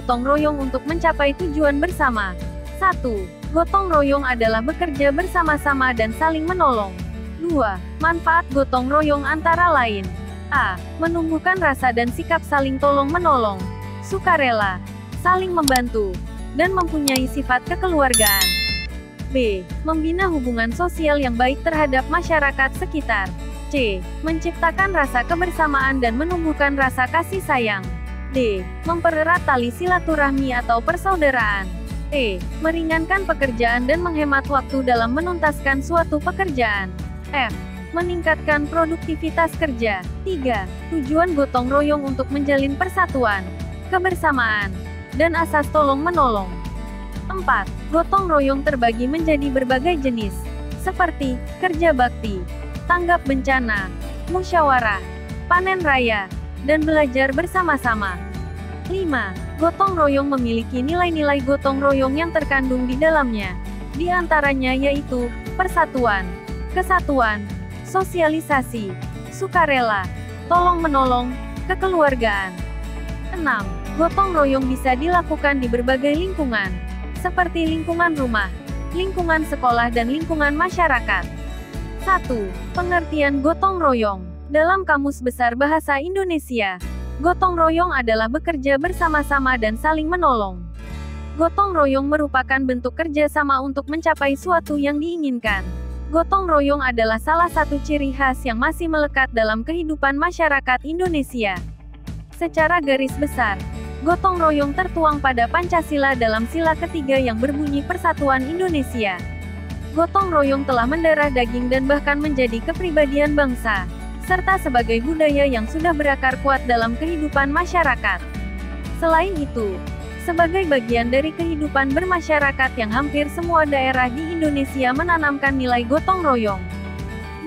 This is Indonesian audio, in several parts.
gotong royong untuk mencapai tujuan bersama. 1. Gotong royong adalah bekerja bersama-sama dan saling menolong. 2. Manfaat gotong royong antara lain. A. Menumbuhkan rasa dan sikap saling tolong-menolong, sukarela, saling membantu, dan mempunyai sifat kekeluargaan. B. Membina hubungan sosial yang baik terhadap masyarakat sekitar. C. Menciptakan rasa kebersamaan dan menumbuhkan rasa kasih sayang. D. Mempererat tali silaturahmi atau persaudaraan. E. Meringankan pekerjaan dan menghemat waktu dalam menuntaskan suatu pekerjaan. F. Meningkatkan produktivitas kerja. 3. Tujuan gotong royong untuk menjalin persatuan, kebersamaan, dan asas tolong-menolong. 4. Gotong royong terbagi menjadi berbagai jenis, seperti kerja bakti, tanggap bencana, musyawarah, panen raya, dan belajar bersama-sama. 5. Gotong royong memiliki nilai-nilai gotong royong yang terkandung di dalamnya. Di antaranya yaitu persatuan, kesatuan, sosialisasi, sukarela, tolong-menolong, kekeluargaan. 6. Gotong royong bisa dilakukan di berbagai lingkungan, seperti lingkungan rumah, lingkungan sekolah dan lingkungan masyarakat. 1. Pengertian gotong royong. Dalam Kamus Besar Bahasa Indonesia, gotong royong adalah bekerja bersama-sama dan saling menolong. Gotong royong merupakan bentuk kerjasama untuk mencapai suatu yang diinginkan. Gotong royong adalah salah satu ciri khas yang masih melekat dalam kehidupan masyarakat Indonesia. Secara garis besar, gotong royong tertuang pada Pancasila dalam sila ketiga yang berbunyi Persatuan Indonesia. Gotong royong telah mendarah daging dan bahkan menjadi kepribadian bangsa, serta sebagai budaya yang sudah berakar kuat dalam kehidupan masyarakat. Selain itu, sebagai bagian dari kehidupan bermasyarakat yang hampir semua daerah di Indonesia menanamkan nilai gotong royong.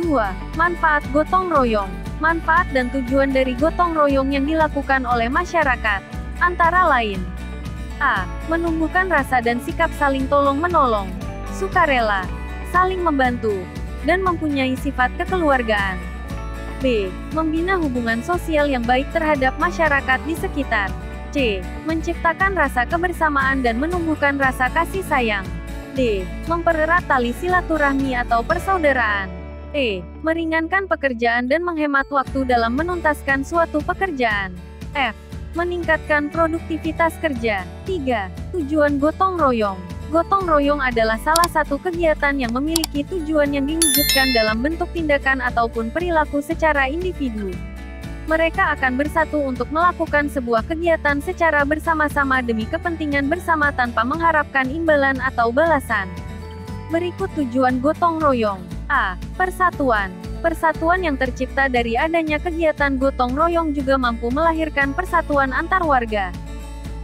2. Manfaat gotong royong. Manfaat dan tujuan dari gotong royong yang dilakukan oleh masyarakat antara lain: A. Menumbuhkan rasa dan sikap saling tolong-menolong, sukarela, saling membantu, dan mempunyai sifat kekeluargaan. B. Membina hubungan sosial yang baik terhadap masyarakat di sekitar. C. Menciptakan rasa kebersamaan dan menumbuhkan rasa kasih sayang. D. Mempererat tali silaturahmi atau persaudaraan. E. Meringankan pekerjaan dan menghemat waktu dalam menuntaskan suatu pekerjaan. F. Meningkatkan produktivitas kerja. 3. Tujuan gotong royong. Gotong royong adalah salah satu kegiatan yang memiliki tujuan yang diwujudkan dalam bentuk tindakan ataupun perilaku secara individu. Mereka akan bersatu untuk melakukan sebuah kegiatan secara bersama-sama demi kepentingan bersama tanpa mengharapkan imbalan atau balasan. Berikut tujuan gotong royong. A. Persatuan. Persatuan yang tercipta dari adanya kegiatan gotong royong juga mampu melahirkan persatuan antar warga.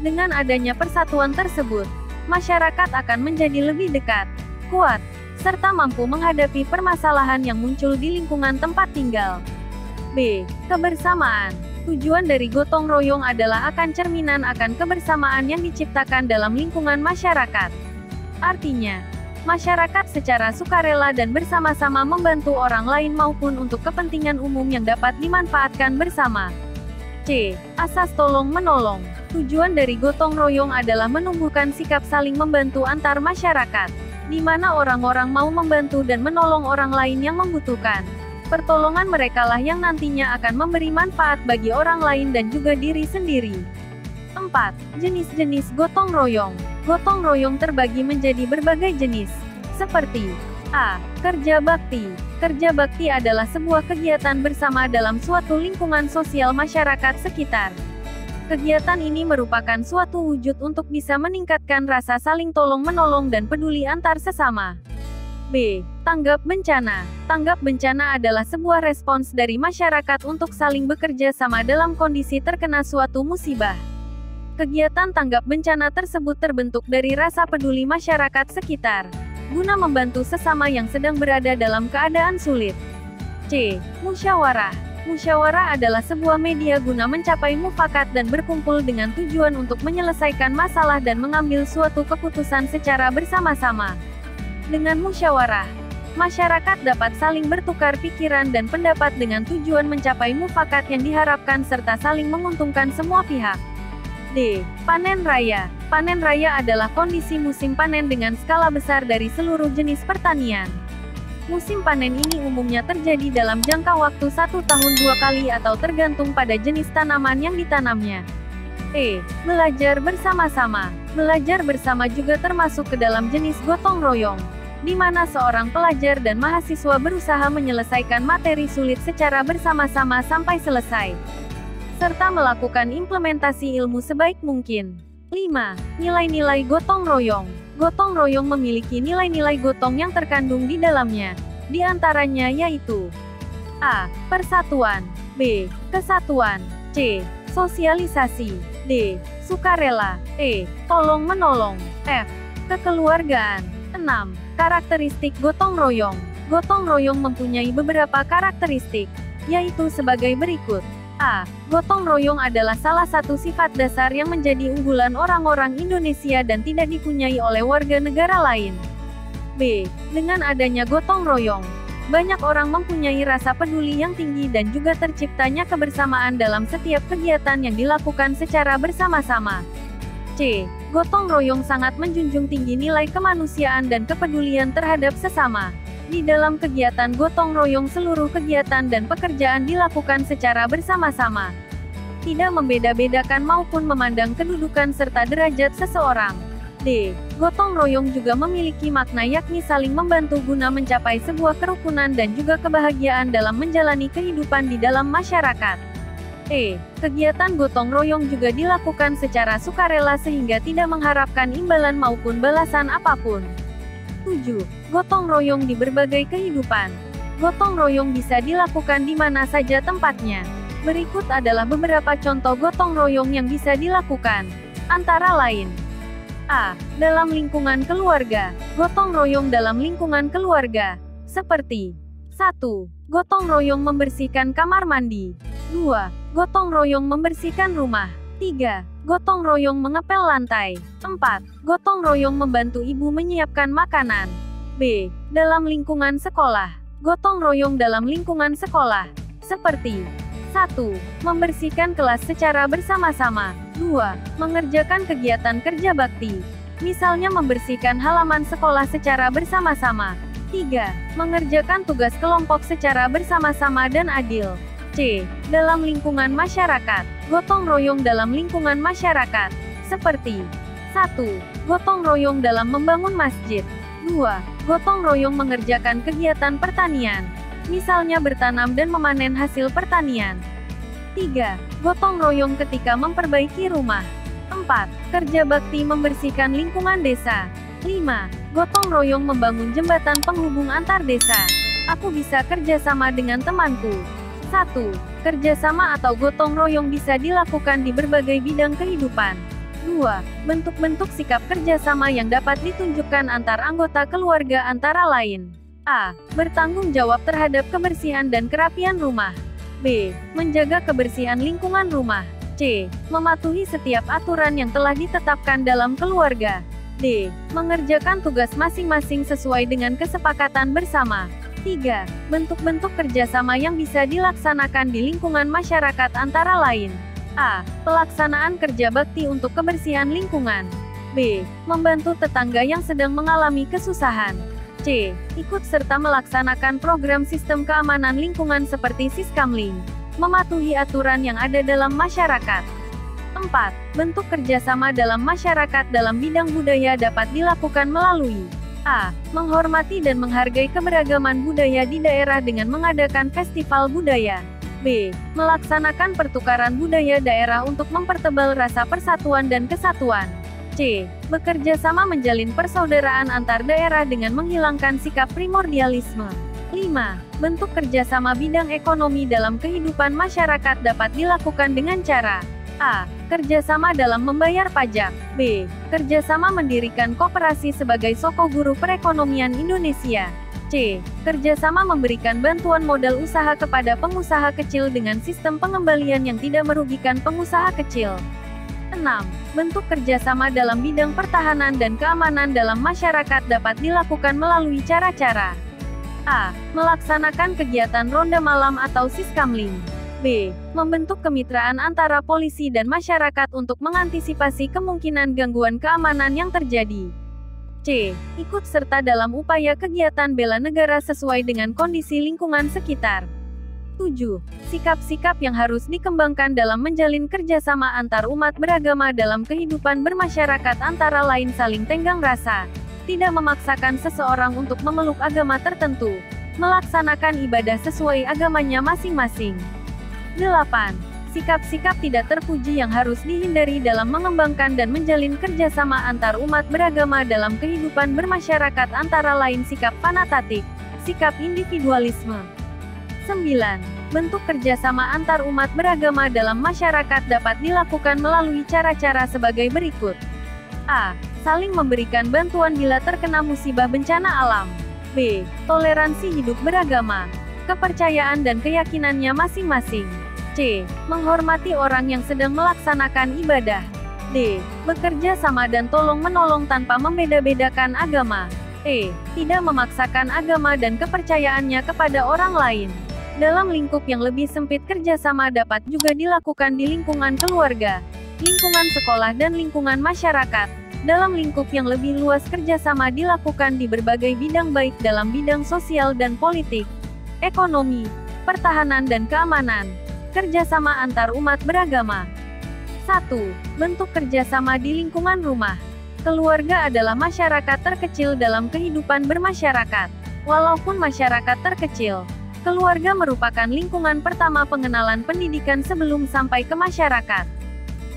Dengan adanya persatuan tersebut, masyarakat akan menjadi lebih dekat, kuat, serta mampu menghadapi permasalahan yang muncul di lingkungan tempat tinggal. B. Kebersamaan. Tujuan dari gotong royong adalah akan cerminan akan kebersamaan yang diciptakan dalam lingkungan masyarakat. Artinya, masyarakat secara sukarela dan bersama-sama membantu orang lain maupun untuk kepentingan umum yang dapat dimanfaatkan bersama. C. Asas tolong-menolong. Tujuan dari gotong royong adalah menumbuhkan sikap saling membantu antar masyarakat, di mana orang-orang mau membantu dan menolong orang lain yang membutuhkan. Pertolongan merekalah yang nantinya akan memberi manfaat bagi orang lain dan juga diri sendiri. 4. Jenis-jenis gotong royong. Gotong royong terbagi menjadi berbagai jenis, seperti A. Kerja bakti. Kerja bakti adalah sebuah kegiatan bersama dalam suatu lingkungan sosial masyarakat sekitar. Kegiatan ini merupakan suatu wujud untuk bisa meningkatkan rasa saling tolong-menolong dan peduli antar sesama. B. Tanggap bencana. Tanggap bencana adalah sebuah respons dari masyarakat untuk saling bekerja sama dalam kondisi terkena suatu musibah. Kegiatan tanggap bencana tersebut terbentuk dari rasa peduli masyarakat sekitar, guna membantu sesama yang sedang berada dalam keadaan sulit. C. Musyawarah. Musyawarah adalah sebuah media guna mencapai mufakat dan berkumpul dengan tujuan untuk menyelesaikan masalah dan mengambil suatu keputusan secara bersama-sama. Dengan musyawarah, masyarakat dapat saling bertukar pikiran dan pendapat dengan tujuan mencapai mufakat yang diharapkan serta saling menguntungkan semua pihak. D. Panen raya. Panen raya adalah kondisi musim panen dengan skala besar dari seluruh jenis pertanian. Musim panen ini umumnya terjadi dalam jangka waktu 1 tahun 2 kali atau tergantung pada jenis tanaman yang ditanamnya. E. Belajar bersama-sama. Belajar bersama juga termasuk ke dalam jenis gotong royong, di mana seorang pelajar dan mahasiswa berusaha menyelesaikan materi sulit secara bersama-sama sampai selesai, serta melakukan implementasi ilmu sebaik mungkin. 5. Nilai-nilai gotong royong. Gotong royong memiliki nilai-nilai gotong yang terkandung di dalamnya. Di antaranya yaitu A. Persatuan. B. Kesatuan. C. Sosialisasi. D. Sukarela. E. Tolong-menolong. F. Kekeluargaan. 6. Karakteristik gotong royong. Gotong royong mempunyai beberapa karakteristik, yaitu sebagai berikut. A. Gotong royong adalah salah satu sifat dasar yang menjadi unggulan orang-orang Indonesia dan tidak dipunyai oleh warga negara lain. B. Dengan adanya gotong royong, banyak orang mempunyai rasa peduli yang tinggi dan juga terciptanya kebersamaan dalam setiap kegiatan yang dilakukan secara bersama-sama. C. Gotong royong sangat menjunjung tinggi nilai kemanusiaan dan kepedulian terhadap sesama. Di dalam kegiatan gotong royong seluruh kegiatan dan pekerjaan dilakukan secara bersama-sama, tidak membeda-bedakan maupun memandang kedudukan serta derajat seseorang. D. Gotong royong juga memiliki makna yakni saling membantu guna mencapai sebuah kerukunan dan juga kebahagiaan dalam menjalani kehidupan di dalam masyarakat. E. Kegiatan gotong royong juga dilakukan secara sukarela sehingga tidak mengharapkan imbalan maupun balasan apapun. 7. Gotong royong di berbagai kehidupan. Gotong royong bisa dilakukan di mana saja tempatnya. Berikut adalah beberapa contoh gotong royong yang bisa dilakukan. Antara lain: A. Dalam lingkungan keluarga. Gotong royong dalam lingkungan keluarga, seperti 1. Gotong royong membersihkan kamar mandi. 2. Gotong royong membersihkan rumah. 3. Gotong royong mengepel lantai. 4. Gotong royong membantu ibu menyiapkan makanan. B. Dalam lingkungan sekolah. Gotong royong dalam lingkungan sekolah, seperti 1. Membersihkan kelas secara bersama-sama. 2. Mengerjakan kegiatan kerja bakti, misalnya membersihkan halaman sekolah secara bersama-sama. 3. Mengerjakan tugas kelompok secara bersama-sama dan adil. C. Dalam lingkungan masyarakat. Gotong royong dalam lingkungan masyarakat, seperti 1. Gotong royong dalam membangun masjid. 2. Gotong royong mengerjakan kegiatan pertanian, misalnya bertanam dan memanen hasil pertanian. 3. Gotong royong ketika memperbaiki rumah. 4. Kerja bakti membersihkan lingkungan desa. 5. Gotong royong membangun jembatan penghubung antar desa. Aku bisa kerjasama dengan temanku. 1. Kerjasama atau gotong royong bisa dilakukan di berbagai bidang kehidupan. 2. Bentuk-bentuk sikap kerjasama yang dapat ditunjukkan antar anggota keluarga antara lain: A. Bertanggung jawab terhadap kebersihan dan kerapian rumah. B. Menjaga kebersihan lingkungan rumah. C. Mematuhi setiap aturan yang telah ditetapkan dalam keluarga. D. Mengerjakan tugas masing-masing sesuai dengan kesepakatan bersama. 3. Bentuk-bentuk kerjasama yang bisa dilaksanakan di lingkungan masyarakat antara lain: A. Pelaksanaan kerja bakti untuk kebersihan lingkungan. B. Membantu tetangga yang sedang mengalami kesusahan. C. Ikut serta melaksanakan program sistem keamanan lingkungan seperti Siskamling. Mematuhi aturan yang ada dalam masyarakat. 4. Bentuk kerjasama dalam masyarakat dalam bidang budaya dapat dilakukan melalui: A. Menghormati dan menghargai keberagaman budaya di daerah dengan mengadakan festival budaya. B. Melaksanakan pertukaran budaya daerah untuk mempertebal rasa persatuan dan kesatuan. C. Bekerja sama menjalin persaudaraan antar daerah dengan menghilangkan sikap primordialisme. 5. Bentuk kerjasama bidang ekonomi dalam kehidupan masyarakat dapat dilakukan dengan cara: A. Kerjasama dalam membayar pajak. B. Kerjasama mendirikan koperasi sebagai soko guru perekonomian Indonesia. C. Kerjasama memberikan bantuan modal usaha kepada pengusaha kecil dengan sistem pengembalian yang tidak merugikan pengusaha kecil. 6. Bentuk kerjasama dalam bidang pertahanan dan keamanan dalam masyarakat dapat dilakukan melalui cara-cara: A. Melaksanakan kegiatan ronda malam atau Siskamling. B. Membentuk kemitraan antara polisi dan masyarakat untuk mengantisipasi kemungkinan gangguan keamanan yang terjadi. C. Ikut serta dalam upaya kegiatan bela negara sesuai dengan kondisi lingkungan sekitar. 7. Sikap-sikap yang harus dikembangkan dalam menjalin kerjasama antar umat beragama dalam kehidupan bermasyarakat antara lain saling tenggang rasa, tidak memaksakan seseorang untuk memeluk agama tertentu, melaksanakan ibadah sesuai agamanya masing-masing. 8. Sikap-sikap tidak terpuji yang harus dihindari dalam mengembangkan dan menjalin kerjasama antar umat beragama dalam kehidupan bermasyarakat antara lain sikap fanatik, sikap individualisme. 9. Bentuk kerjasama antar umat beragama dalam masyarakat dapat dilakukan melalui cara-cara sebagai berikut. A. Saling memberikan bantuan bila terkena musibah bencana alam. B. Toleransi hidup beragama, kepercayaan dan keyakinannya masing-masing. C. Menghormati orang yang sedang melaksanakan ibadah. D. Bekerja sama dan tolong-menolong tanpa membeda-bedakan agama. E. Tidak memaksakan agama dan kepercayaannya kepada orang lain. Dalam lingkup yang lebih sempit, kerjasama dapat juga dilakukan di lingkungan keluarga, lingkungan sekolah dan lingkungan masyarakat. Dalam lingkup yang lebih luas, kerjasama dilakukan di berbagai bidang baik dalam bidang sosial dan politik, ekonomi, pertahanan dan keamanan. Kerjasama antar umat beragama. 1. Bentuk kerjasama di lingkungan rumah. Keluarga adalah masyarakat terkecil dalam kehidupan bermasyarakat. Walaupun masyarakat terkecil, keluarga merupakan lingkungan pertama pengenalan pendidikan sebelum sampai ke masyarakat.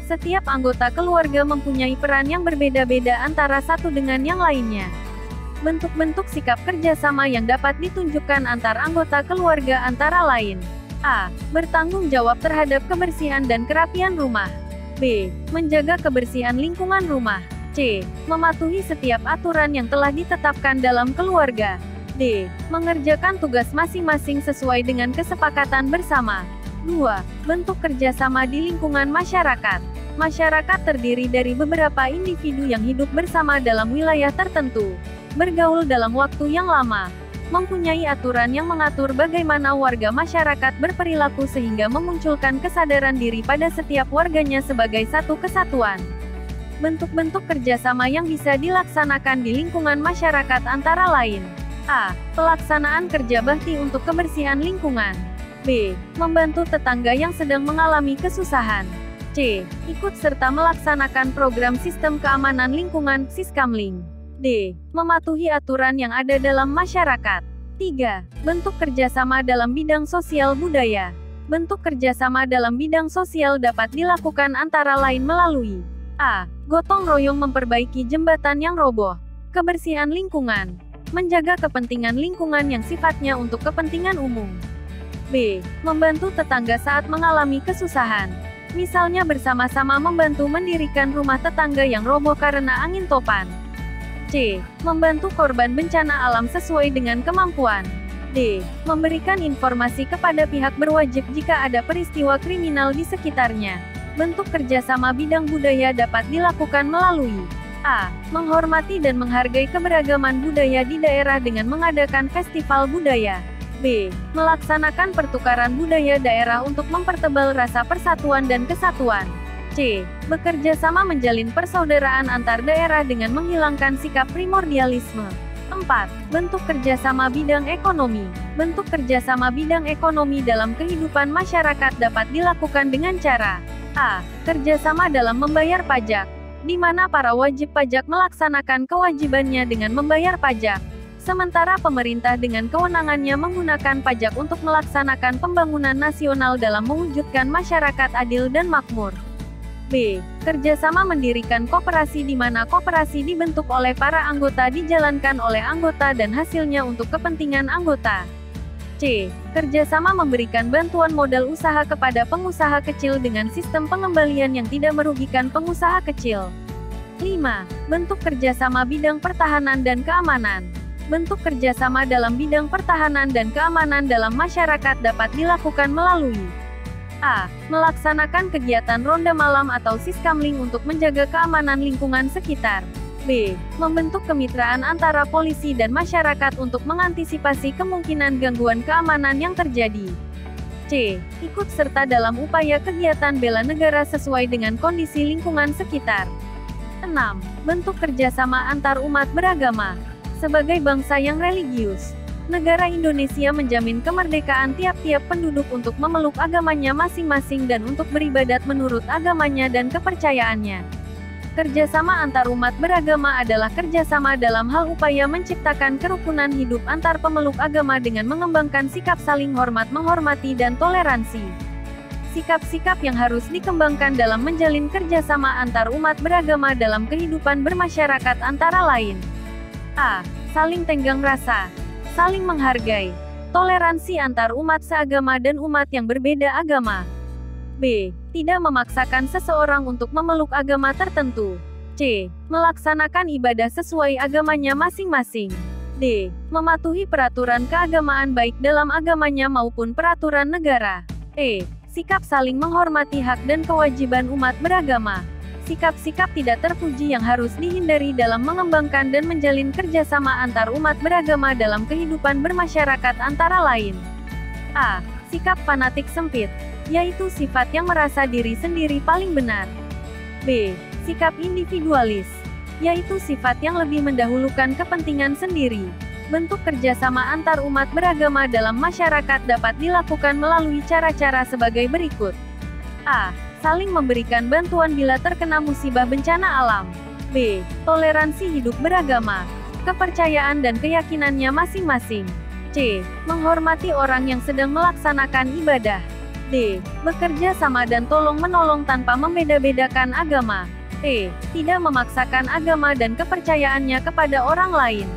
Setiap anggota keluarga mempunyai peran yang berbeda-beda antara satu dengan yang lainnya. Bentuk-bentuk sikap kerjasama yang dapat ditunjukkan antar anggota keluarga antara lain. A. Bertanggung jawab terhadap kebersihan dan kerapian rumah. B. Menjaga kebersihan lingkungan rumah. C. Mematuhi setiap aturan yang telah ditetapkan dalam keluarga. D. Mengerjakan tugas masing-masing sesuai dengan kesepakatan bersama. 2. Bentuk kerjasama di lingkungan masyarakat. Masyarakat terdiri dari beberapa individu yang hidup bersama dalam wilayah tertentu, bergaul dalam waktu yang lama, mempunyai aturan yang mengatur bagaimana warga masyarakat berperilaku sehingga memunculkan kesadaran diri pada setiap warganya sebagai satu kesatuan. Bentuk-bentuk kerjasama yang bisa dilaksanakan di lingkungan masyarakat antara lain. A. Pelaksanaan kerja bakti untuk kebersihan lingkungan. B. Membantu tetangga yang sedang mengalami kesusahan. C. Ikut serta melaksanakan program sistem keamanan lingkungan (Siskamling). D. Mematuhi aturan yang ada dalam masyarakat. 3. Bentuk kerjasama dalam bidang sosial budaya. Bentuk kerjasama dalam bidang sosial dapat dilakukan antara lain melalui A. Gotong royong memperbaiki jembatan yang roboh, kebersihan lingkungan, menjaga kepentingan lingkungan yang sifatnya untuk kepentingan umum. B. Membantu tetangga saat mengalami kesusahan, misalnya bersama-sama membantu mendirikan rumah tetangga yang roboh karena angin topan. C. Membantu korban bencana alam sesuai dengan kemampuan. D. Memberikan informasi kepada pihak berwajib jika ada peristiwa kriminal di sekitarnya. Bentuk kerjasama bidang budaya dapat dilakukan melalui A. Menghormati dan menghargai keberagaman budaya di daerah dengan mengadakan festival budaya. B. Melaksanakan pertukaran budaya daerah untuk mempertebal rasa persatuan dan kesatuan. C. Bekerja sama menjalin persaudaraan antar daerah dengan menghilangkan sikap primordialisme. 4. Bentuk kerjasama bidang ekonomi. Bentuk kerjasama bidang ekonomi dalam kehidupan masyarakat dapat dilakukan dengan cara A. Kerjasama dalam membayar pajak, di mana para wajib pajak melaksanakan kewajibannya dengan membayar pajak, sementara pemerintah dengan kewenangannya menggunakan pajak untuk melaksanakan pembangunan nasional dalam mewujudkan masyarakat adil dan makmur. B. Kerjasama mendirikan koperasi di mana koperasi dibentuk oleh para anggota dijalankan oleh anggota dan hasilnya untuk kepentingan anggota. C. Kerjasama memberikan bantuan modal usaha kepada pengusaha kecil dengan sistem pengembalian yang tidak merugikan pengusaha kecil. 5. Bentuk kerjasama bidang pertahanan dan keamanan. Bentuk kerjasama dalam bidang pertahanan dan keamanan dalam masyarakat dapat dilakukan melalui A. Melaksanakan kegiatan ronda malam atau siskamling untuk menjaga keamanan lingkungan sekitar. B. Membentuk kemitraan antara polisi dan masyarakat untuk mengantisipasi kemungkinan gangguan keamanan yang terjadi. C. C. Ikut serta dalam upaya kegiatan bela negara sesuai dengan kondisi lingkungan sekitar. 6. Bentuk kerjasama antar umat beragama. Sebagai bangsa yang religius, negara Indonesia menjamin kemerdekaan tiap-tiap penduduk untuk memeluk agamanya masing-masing dan untuk beribadat menurut agamanya dan kepercayaannya. Kerjasama antar umat beragama adalah kerjasama dalam hal upaya menciptakan kerukunan hidup antar pemeluk agama dengan mengembangkan sikap saling hormat menghormati dan toleransi. Sikap-sikap yang harus dikembangkan dalam menjalin kerjasama antar umat beragama dalam kehidupan bermasyarakat antara lain. A. Saling tenggang rasa. Saling menghargai. Toleransi antar umat seagama dan umat yang berbeda agama. B. Tidak memaksakan seseorang untuk memeluk agama tertentu. C. Melaksanakan ibadah sesuai agamanya masing-masing. D. Mematuhi peraturan keagamaan baik dalam agamanya maupun peraturan negara. E. Sikap saling menghormati hak dan kewajiban umat beragama. Sikap-sikap tidak terpuji yang harus dihindari dalam mengembangkan dan menjalin kerjasama antar umat beragama dalam kehidupan bermasyarakat antara lain. A. Sikap fanatik sempit, yaitu sifat yang merasa diri sendiri paling benar. B. Sikap individualis, yaitu sifat yang lebih mendahulukan kepentingan sendiri. Bentuk kerjasama antar umat beragama dalam masyarakat dapat dilakukan melalui cara-cara sebagai berikut. A. Saling memberikan bantuan bila terkena musibah bencana alam. B. Toleransi hidup beragama, kepercayaan dan keyakinannya masing-masing. C. Menghormati orang yang sedang melaksanakan ibadah. D. Bekerja sama dan tolong-menolong tanpa membeda-bedakan agama. E. Tidak memaksakan agama dan kepercayaannya kepada orang lain.